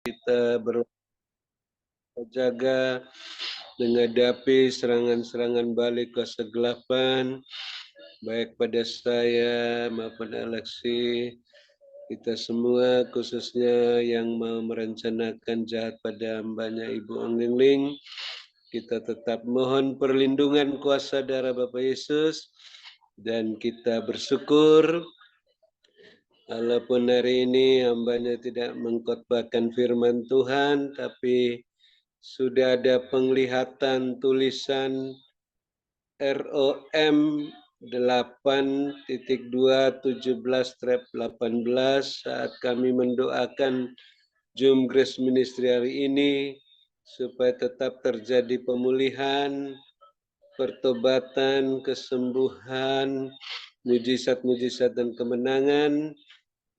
kita berjaga menghadapi serangan-serangan balik kuasa kegelapan, baik pada saya maupun Alexi, kita semua khususnya yang mau merencanakan jahat pada hambanya Ibu Ong Ling Ling, kita tetap mohon perlindungan kuasa darah Bapak Yesus, dan kita bersyukur walaupun hari ini hambanya tidak mengkhotbahkan firman Tuhan, tapi sudah ada penglihatan tulisan ROM 8.2.17/18 saat kami mendoakan Zoom Grace Ministry hari ini supaya tetap terjadi pemulihan, pertobatan, kesembuhan, mujizat-mujizat dan kemenangan.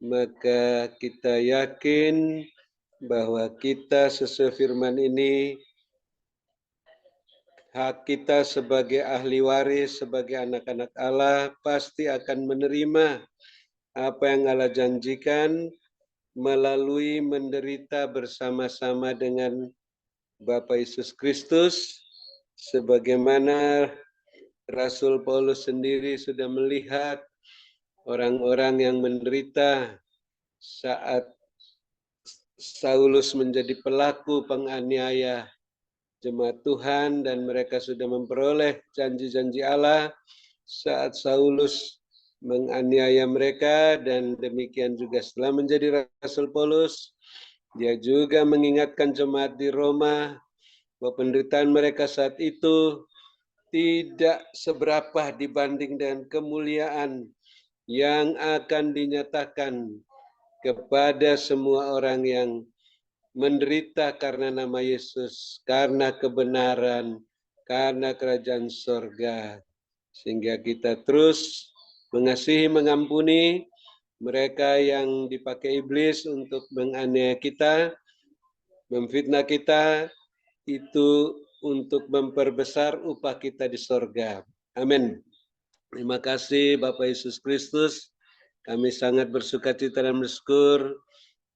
Maka kita yakin bahwa kita sesuai firman ini, hak kita sebagai ahli waris, sebagai anak-anak Allah pasti akan menerima apa yang Allah janjikan melalui menderita bersama-sama dengan Bapa Yesus Kristus, sebagaimana Rasul Paulus sendiri sudah melihat orang-orang yang menderita saat Saulus menjadi pelaku penganiaya jemaat Tuhan, dan mereka sudah memperoleh janji-janji Allah saat Saulus menganiaya mereka. Dan demikian juga setelah menjadi Rasul Paulus, dia juga mengingatkan jemaat di Roma bahwa penderitaan mereka saat itu tidak seberapa dibanding dengan kemuliaan yang akan dinyatakan kepada semua orang yang menderita karena nama Yesus, karena kebenaran, karena kerajaan surga. Sehingga kita terus mengasihi, mengampuni mereka yang dipakai iblis untuk menganiaya kita, memfitnah kita, itu untuk memperbesar upah kita di surga. Amin. Terima kasih Bapak Yesus Kristus. Kami sangat bersukacita dan bersyukur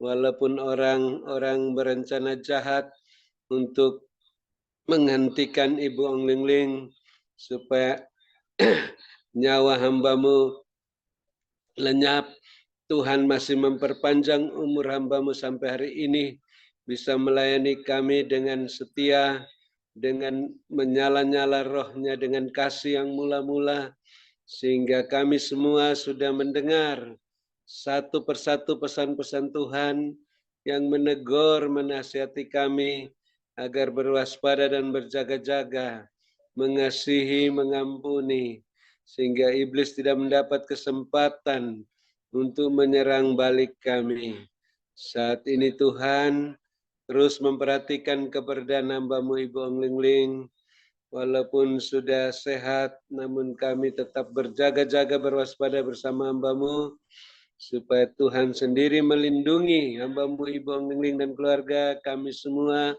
walaupun orang-orang berencana jahat untuk menghentikan Ibu Ong Ling Ling supaya nyawa hamba-Mu lenyap. Tuhan masih memperpanjang umur hamba-Mu sampai hari ini, bisa melayani kami dengan setia, dengan menyala-nyala rohnya, dengan kasih yang mula-mula, sehingga kami semua sudah mendengar satu persatu pesan-pesan Tuhan yang menegur, menasihati kami agar berwaspada dan berjaga-jaga, mengasihi, mengampuni, sehingga iblis tidak mendapat kesempatan untuk menyerang balik kami. Saat ini Tuhan terus memperhatikan keberadaan hamba-Mu Ibu Ong Ling Ling. Walaupun sudah sehat, namun kami tetap berjaga-jaga, berwaspada bersama hamba-Mu, supaya Tuhan sendiri melindungi hamba-Mu Ibu Ong Ling Ling dan keluarga kami semua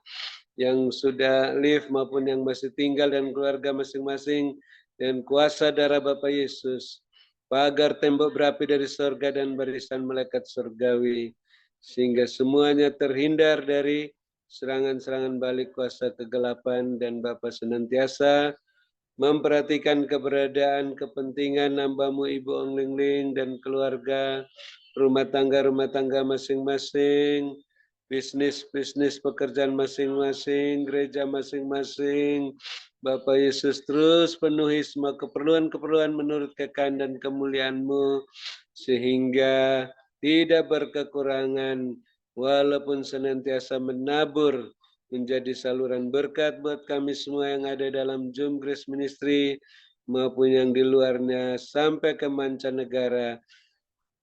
yang sudah live maupun yang masih tinggal dan keluarga masing-masing, dan kuasa darah Bapa Yesus, pagar tembok berapi dari surga dan barisan malaikat surgawi, sehingga semuanya terhindar dari serangan-serangan balik kuasa kegelapan. Dan Bapa senantiasa memperhatikan keberadaan, kepentingan hamba-Mu Ibu Ong Ling Ling dan keluarga, rumah tangga masing-masing, bisnis pekerjaan masing-masing, gereja masing-masing. Bapak Yesus terus penuhi semua keperluan-keperluan menurut kekayaan dan kemuliaan-Mu, sehingga tidak berkekurangan, walaupun senantiasa menabur menjadi saluran berkat buat kami semua yang ada dalam Zoom Grace Ministry maupun yang di luarnya sampai ke mancanegara.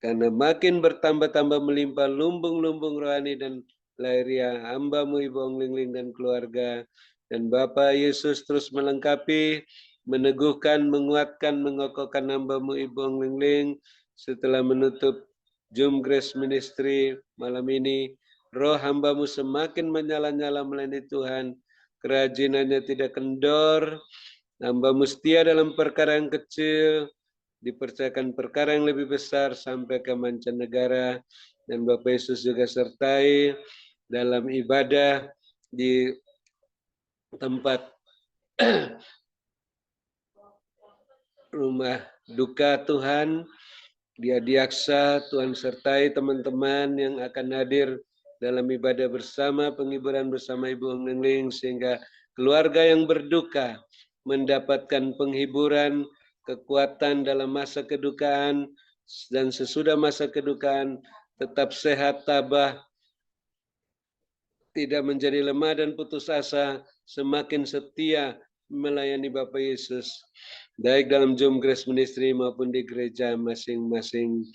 Karena makin bertambah-tambah melimpah lumbung-lumbung rohani dan lahiriah hamba-Mu Ibu Ong Ling Ling dan keluarga. Dan Bapa Yesus terus melengkapi, meneguhkan, menguatkan, mengokohkan hamba-Mu Ibu Ong Ling Ling setelah menutup Zoom Grace Ministry malam ini. Roh hamba-Mu semakin menyala-nyala melayani Tuhan, kerajinannya tidak kendor, hamba-Mu setia dalam perkara yang kecil, dipercayakan perkara yang lebih besar sampai ke mancanegara. Dan Bapak Yesus juga sertai dalam ibadah di tempat rumah duka Tuhan. Dia Diaksa, Tuhan sertai teman-teman yang akan hadir dalam ibadah bersama, penghiburan bersama Ibu Ong Nengling, sehingga keluarga yang berduka mendapatkan penghiburan, kekuatan dalam masa kedukaan, dan sesudah masa kedukaan tetap sehat, tabah, tidak menjadi lemah dan putus asa, semakin setia melayani Bapak Yesus, baik dalam Zoom Grace Ministry maupun di gereja masing-masing.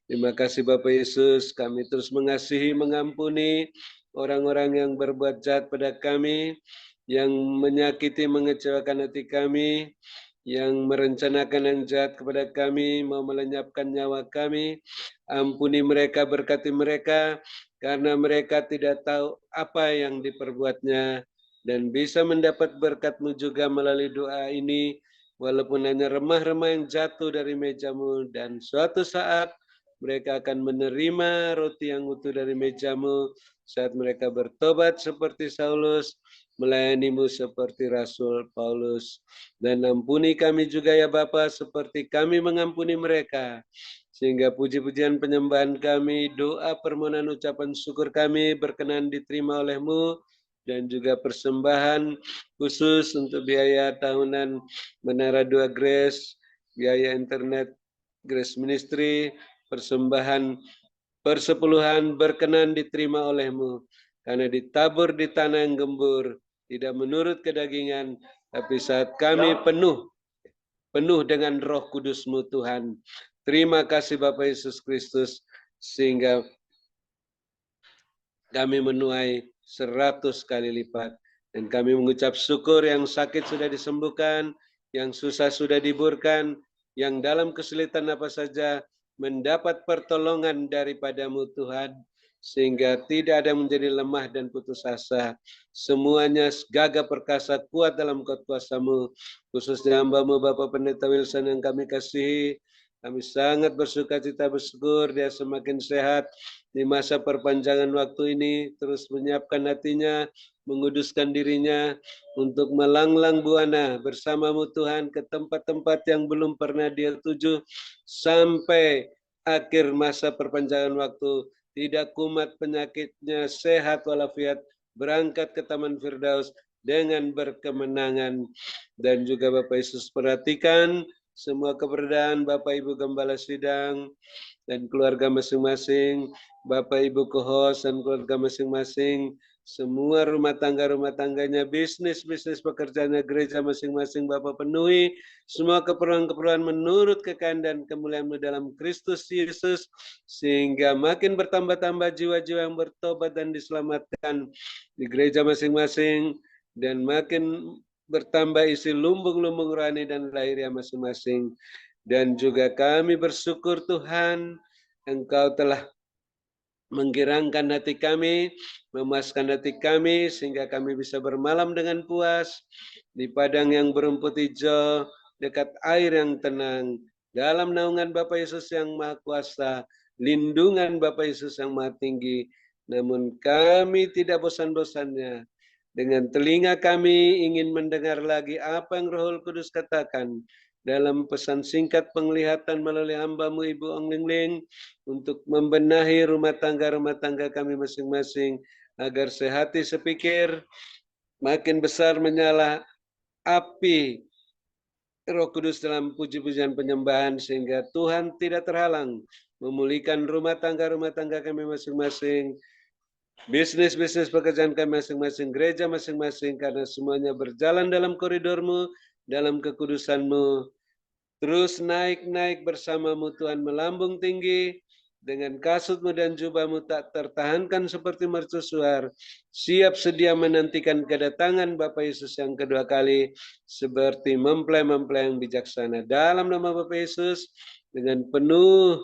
Terima kasih Bapak Yesus, kami terus mengasihi, mengampuni orang-orang yang berbuat jahat pada kami, yang menyakiti, mengecewakan hati kami, yang merencanakan yang jahat kepada kami, mau melenyapkan nyawa kami. Ampuni mereka, berkati mereka, karena mereka tidak tahu apa yang diperbuatnya, dan bisa mendapat berkat-Mu juga melalui doa ini, walaupun hanya remah-remah yang jatuh dari meja-Mu, dan suatu saat mereka akan menerima roti yang utuh dari meja-Mu saat mereka bertobat seperti Saulus, melayani-Mu seperti Rasul Paulus. Dan ampuni kami juga ya Bapa, seperti kami mengampuni mereka, sehingga puji-pujian penyembahan kami, doa permohonan ucapan syukur kami berkenan diterima oleh-Mu, dan juga persembahan khusus untuk biaya tahunan Menara 2 Grace, biaya internet Grace Ministry, persembahan persepuluhan berkenan diterima oleh-Mu, karena ditabur di tanah yang gembur, tidak menurut kedagingan, tapi saat kami penuh dengan Roh Kudus-Mu Tuhan. Terima kasih Bapak Yesus Kristus, sehingga kami menuai 100 kali lipat. Dan kami mengucap syukur, yang sakit sudah disembuhkan, yang susah sudah diburkan, yang dalam kesulitan apa saja mendapat pertolongan daripada-Mu Tuhan, sehingga tidak ada yang menjadi lemah dan putus asa. Semuanya gagah perkasa kuat dalam kuasa-Mu, khususnya hamba-Mu Bapak Pendeta Wilson yang kami kasihi. Kami sangat bersuka cita, bersyukur dia semakin sehat di masa perpanjangan waktu ini, terus menyiapkan hatinya, menguduskan dirinya untuk melanglang buana bersama-Mu Tuhan ke tempat-tempat yang belum pernah dia tuju, sampai akhir masa perpanjangan waktu, tidak kumat penyakitnya, sehat walafiat, berangkat ke Taman Firdaus dengan berkemenangan. Dan juga Bapak Yesus perhatikan semua keberadaan Bapak Ibu Gembala Sidang dan keluarga masing-masing, Bapak Ibu co-host dan keluarga masing-masing, semua rumah tangganya, bisnis pekerjaannya, gereja masing-masing Bapak penuhi, semua keperluan-keperluan menurut kekayaan dan kemuliaan-Mu dalam Kristus Yesus, sehingga makin bertambah-tambah jiwa-jiwa yang bertobat dan diselamatkan di gereja masing-masing, dan makin bertambah isi lumbung-lumbung rohani dan lahiriah masing-masing. Dan juga kami bersyukur Tuhan, Engkau telah menggirangkan hati kami, memuaskan hati kami, sehingga kami bisa bermalam dengan puas di padang yang berumput hijau, dekat air yang tenang, dalam naungan Bapa Yesus yang Maha Kuasa, lindungan Bapa Yesus yang Maha Tinggi. Namun kami tidak bosan-bosannya, dengan telinga kami ingin mendengar lagi apa yang Roh Kudus katakan dalam pesan singkat penglihatan melalui hamba-Mu Ibu Ong Lingling, untuk membenahi rumah tangga kami masing-masing, agar sehati sepikir, makin besar menyala api Roh Kudus dalam puji-pujian penyembahan, sehingga Tuhan tidak terhalang memulihkan rumah tangga kami masing-masing, bisnis pekerjaan kami masing-masing, gereja masing-masing, karena semuanya berjalan dalam koridor-Mu, dalam kekudusan-Mu. Terus naik bersama-Mu Tuhan, melambung tinggi, dengan kasut-Mu dan jubah-Mu tak tertahankan seperti mercusuar, siap sedia menantikan kedatangan Bapa Yesus yang kedua kali, seperti mempelai-mempelai yang bijaksana. Dalam nama Bapa Yesus, dengan penuh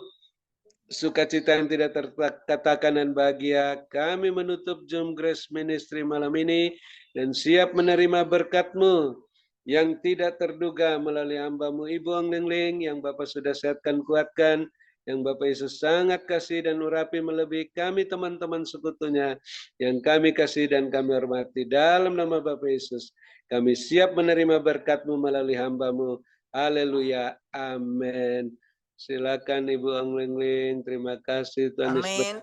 sukacita yang tidak terkatakan dan bahagia, kami menutup Zoom Grace Ministry malam ini, dan siap menerima berkat-Mu yang tidak terduga melalui hamba-Mu Ibu Ong Lingling, yang Bapak sudah sehatkan, kuatkan, yang Bapak Yesus sangat kasih dan urapi melebihi kami teman-teman sekutunya yang kami kasih dan kami hormati. Dalam nama Bapak Yesus, kami siap menerima berkat-Mu melalui hamba-Mu. Haleluya. Amin. Silakan Ibu Anglingling. Terima kasih Tuhan Yesus Amin.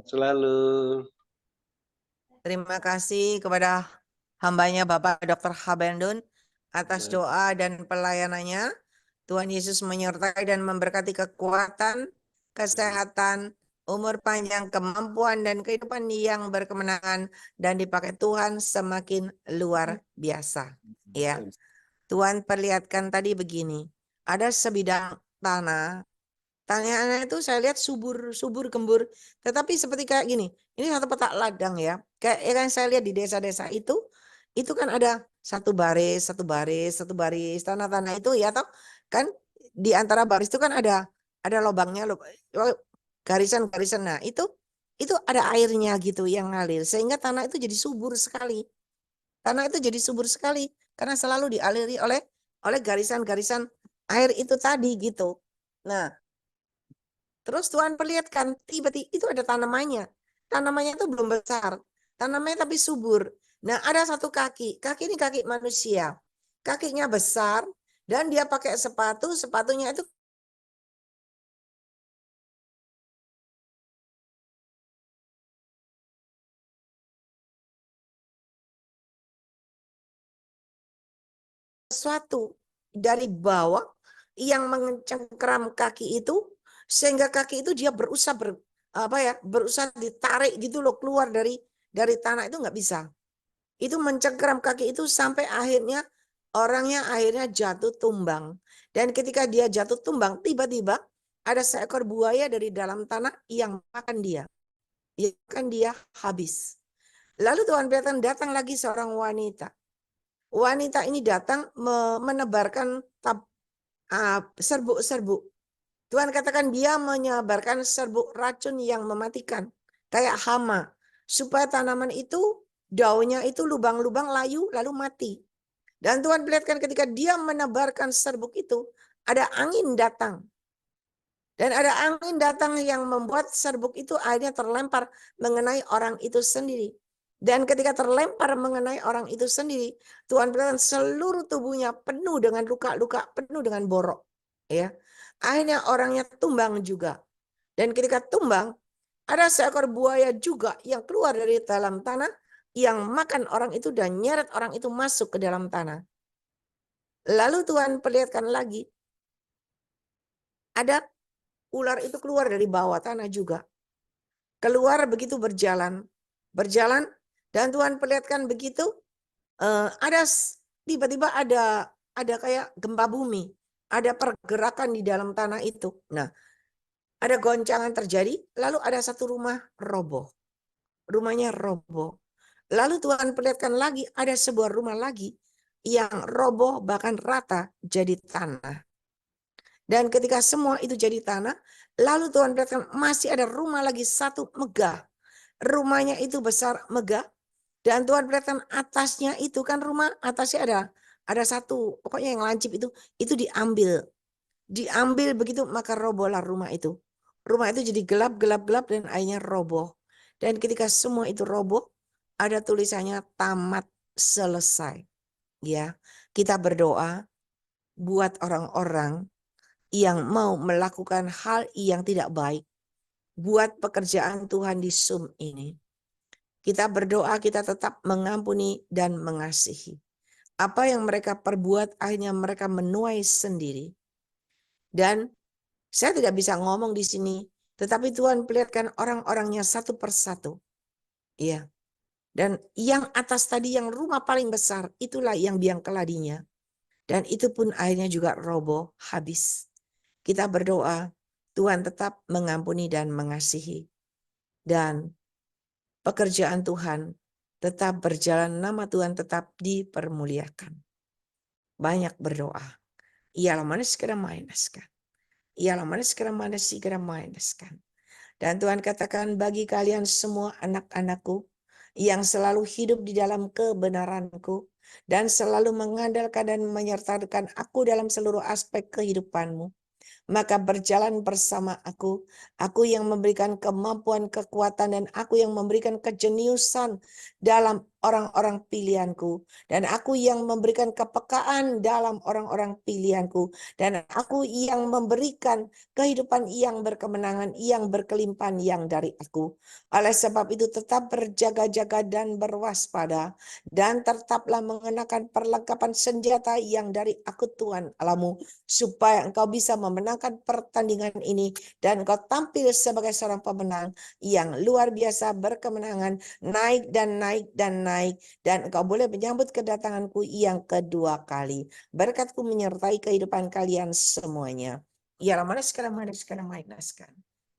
selalu. Terima kasih kepada hambanya Bapak Dr. Habendun atas doa dan pelayanannya. Tuhan Yesus menyertai dan memberkati kekuatan, kesehatan, umur panjang, kemampuan, dan kehidupan yang berkemenangan dan dipakai Tuhan semakin luar biasa. Ya, Tuhan perlihatkan tadi begini, ada sebidang tanah. Tanahnya itu saya lihat subur gembur, tetapi seperti kayak gini. Ini satu petak ladang ya. Kayak yang saya lihat di desa-desa itu kan ada satu baris, satu baris, satu baris tanah-tanah itu ya toh kan di antara baris itu kan ada lubangnya, garisan-garisan. Nah, itu ada airnya gitu yang ngalir sehingga tanah itu jadi subur sekali. Tanah itu jadi subur sekali karena selalu dialiri oleh garisan-garisan air itu tadi gitu. Nah, terus Tuhan perlihatkan, tiba-tiba itu ada tanamannya. Tanamannya itu belum besar. Tanamannya tapi subur. Nah, ada satu kaki. Kaki ini kaki manusia. Kakinya besar dan dia pakai sepatu. Sepatunya itu sesuatu dari bawah yang mencengkeram kaki itu sehingga kaki itu dia berusaha berusaha ditarik gitu loh keluar dari tanah itu nggak bisa. Itu mencengkeram kaki itu sampai akhirnya orangnya akhirnya jatuh tumbang. Dan ketika dia jatuh tumbang, tiba-tiba ada seekor buaya dari dalam tanah yang makan dia. Yang makan dia habis. Lalu Tuhan datang lagi seorang wanita. Wanita ini datang menebarkan serbuk-serbuk. Tuhan katakan dia menyebarkan serbuk racun yang mematikan. Kayak hama. Supaya tanaman itu, daunnya itu lubang-lubang layu lalu mati. Dan Tuhan perlihatkan ketika dia menebarkan serbuk itu, ada angin datang. Dan ada angin datang yang membuat serbuk itu akhirnya terlempar mengenai orang itu sendiri. Dan ketika terlempar mengenai orang itu sendiri, Tuhan perlihatkan seluruh tubuhnya penuh dengan luka-luka, penuh dengan borok. Ya, akhirnya orangnya tumbang juga. Dan ketika tumbang, ada seekor buaya juga yang keluar dari dalam tanah, yang makan orang itu dan nyeret orang itu masuk ke dalam tanah. Lalu Tuhan perlihatkan lagi, ada ular itu keluar dari bawah tanah juga. Keluar begitu berjalan, dan Tuhan perlihatkan begitu, ada tiba-tiba ada kayak gempa bumi, ada pergerakan di dalam tanah itu. Nah, ada goncangan terjadi, lalu ada satu rumah roboh. Rumahnya roboh. Lalu Tuhan perlihatkan lagi, ada sebuah rumah lagi yang roboh bahkan rata jadi tanah. Dan ketika semua itu jadi tanah, lalu Tuhan perlihatkan masih ada rumah lagi satu megah. Rumahnya itu besar megah. Dan Tuhan perlihatkan atasnya itu kan rumah atasnya ada satu, pokoknya yang lancip itu diambil. Diambil begitu maka robohlah rumah itu. Rumah itu jadi gelap dan akhirnya roboh. Dan ketika semua itu roboh, ada tulisannya tamat selesai. Ya, kita berdoa buat orang-orang yang mau melakukan hal yang tidak baik buat pekerjaan Tuhan di Zoom ini. Kita berdoa kita tetap mengampuni dan mengasihi. Apa yang mereka perbuat akhirnya mereka menuai sendiri. Dan saya tidak bisa ngomong di sini, tetapi Tuhan perlihatkan orang-orangnya satu persatu. Iya. Dan yang atas tadi yang rumah paling besar, itulah yang biang keladinya. Dan itu pun akhirnya juga roboh, habis. Kita berdoa, Tuhan tetap mengampuni dan mengasihi. Dan pekerjaan Tuhan tetap berjalan, nama Tuhan tetap dipermuliakan. Banyak berdoa. Ialah mana segera mainaskan. Ialah mana segera mainaskan. Dan Tuhan katakan bagi kalian semua anak-anakku yang selalu hidup di dalam kebenaranku dan selalu mengandalkan dan menyertakan aku dalam seluruh aspek kehidupanmu. maka berjalan bersama aku yang memberikan kemampuan, kekuatan, dan aku yang memberikan kejeniusan dalam orang-orang pilihanku, dan aku yang memberikan kepekaan dalam orang-orang pilihanku, dan aku yang memberikan kehidupan yang berkemenangan, yang berkelimpahan yang dari aku. Oleh sebab itu tetap berjaga-jaga dan berwaspada, dan tetaplah mengenakan perlengkapan senjata yang dari aku Tuhan Allahmu, supaya engkau bisa memenangkan pertandingan ini, dan engkau tampil sebagai seorang pemenang yang luar biasa berkemenangan, naik dan naik dan naik, dan engkau boleh menyambut kedatanganku yang kedua kali. Berkatku menyertai kehidupan kalian semuanya. Ialah mana sekarang,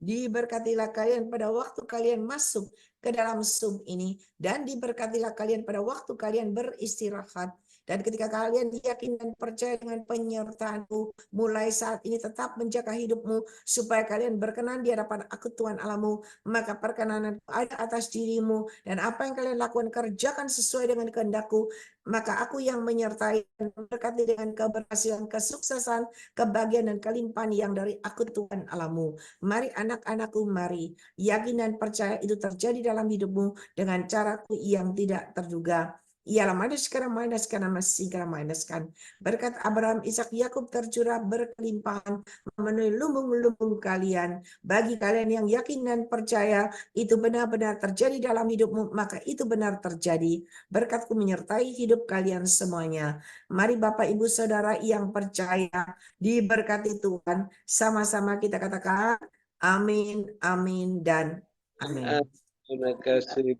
diberkatilah kalian pada waktu kalian masuk ke dalam Zoom ini, dan diberkatilah kalian pada waktu kalian beristirahat. Dan ketika kalian yakin dan percaya dengan penyertaanku, mulai saat ini tetap menjaga hidupmu, supaya kalian berkenan di hadapan aku Tuhan Allahmu, maka perkenananku ada atas dirimu, dan apa yang kalian lakukan kerjakan sesuai dengan kehendakku, maka aku yang menyertai dan memberkati dengan keberhasilan, kesuksesan, kebahagiaan, dan kelimpahan yang dari aku Tuhan Allahmu. Mari anak-anakku, mari yakin dan percaya itu terjadi dalam hidupmu dengan caraku yang tidak terduga. Ialah manaskan. Berkat Abraham, Ishak, Yakub tercurah berkelimpahan memenuhi lumbung-lumbung kalian. Bagi kalian yang yakin dan percaya itu benar-benar terjadi dalam hidupmu, maka itu benar terjadi. Berkatku menyertai hidup kalian semuanya. Mari Bapak, Ibu, Saudara yang percaya, diberkati Tuhan. Sama-sama kita katakan amin, amin, dan amin. Terima kasih.